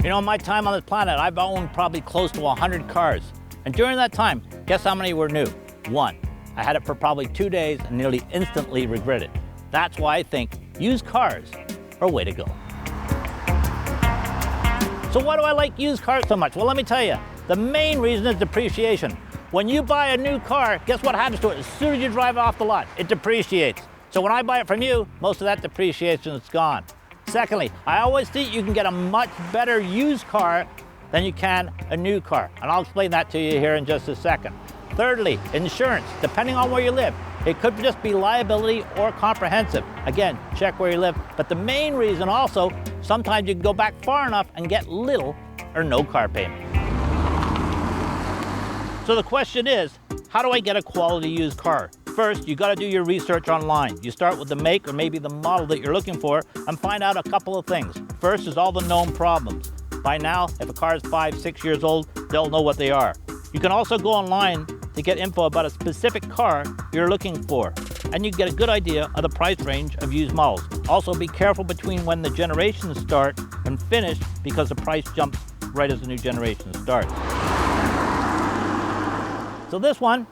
You know, in my time on this planet, I've owned probably close to 100 cars. And during that time, guess how many were new? One. I had it for probably 2 days and nearly instantly regretted. That's why I think used cars are a way to go. So why do I like used cars so much? Well, let me tell you, the main reason is depreciation. When you buy a new car, guess what happens to it? As soon as you drive it off the lot, it depreciates. So when I buy it from you, most of that depreciation is gone. Secondly, I always think you can get a much better used car than you can a new car. And I'll explain that to you here in just a second. Thirdly, insurance. Depending on where you live, it could just be liability or comprehensive. Again, check where you live. But the main reason also, sometimes you can go back far enough and get little or no car payment. So the question is, how do I get a quality used car? First, you gotta do your research online. You start with the make or maybe the model that you're looking for and find out a couple of things. First is all the known problems. By now, if a car is 5, 6 years old, they'll know what they are. You can also go online to get info about a specific car you're looking for, and you get a good idea of the price range of used models. Also, be careful between when the generations start and finish because the price jumps right as the new generation starts. So this one,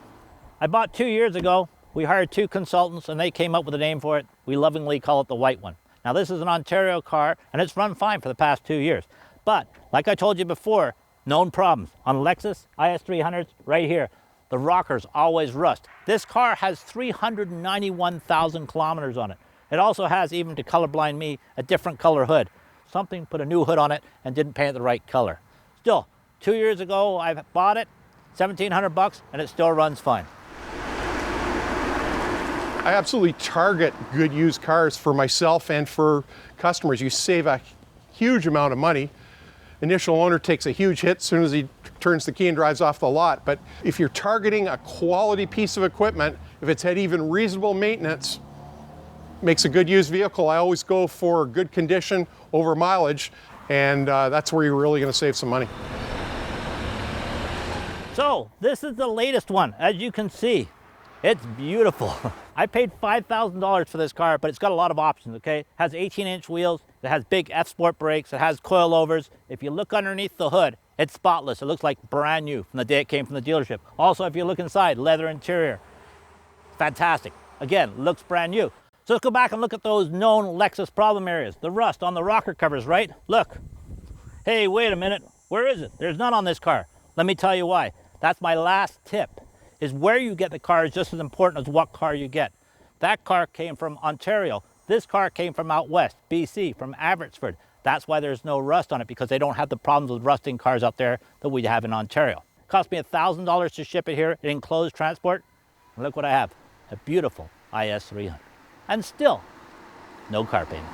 I bought 2 years ago. We hired 2 consultants and they came up with a name for it. We lovingly call it the white one. Now this is an Ontario car and it's run fine for the past 2 years. But like I told you before, known problems. On Lexus IS300s, right here, the rockers always rust. This car has 391,000 kilometers on it. It also has, even to colorblind me, a different color hood. Something put a new hood on it and didn't paint it the right color. Still, 2 years ago I bought it, $1,700 and it still runs fine. I absolutely target good used cars for myself and for customers. You save a huge amount of money. Initial owner takes a huge hit as soon as he turns the key and drives off the lot. But if you're targeting a quality piece of equipment, if it's had even reasonable maintenance, makes a good used vehicle. I always go for good condition over mileage, and that's where you're really going to save some money. So this is the latest one. As you can see, it's beautiful. I paid $5,000 for this car, but it's got a lot of options, okay? It has 18-inch wheels, it has big F-Sport brakes, it has coilovers. If you look underneath the hood, it's spotless. It looks like brand new from the day it came from the dealership. Also, if you look inside, leather interior. Fantastic. Again, looks brand new. So let's go back and look at those known Lexus problem areas. The rust on the rocker covers, right? Look. Hey, wait a minute. Where is it? There's none on this car. Let me tell you why. That's my last tip. Is where you get the car is just as important as what car you get. That car came from Ontario. This car came from out west, BC, from Abbotsford. That's why there's no rust on it, because they don't have the problems with rusting cars out there that we have in Ontario. It cost me $1,000 to ship it here in enclosed transport. And look what I have, a beautiful IS300. And still, no car payments.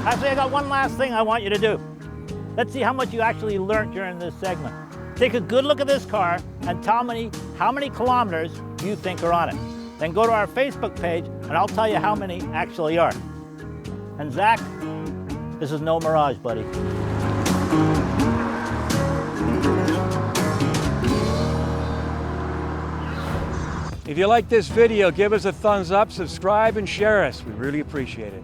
Actually, I got one last thing I want you to do. Let's see how much you actually learned during this segment. Take a good look at this car and tell me how many kilometers you think are on it. Then go to our Facebook page and I'll tell you how many actually are. And Zach, this is no mirage, buddy. If you like this video, give us a thumbs up, subscribe, and share us. We really appreciate it.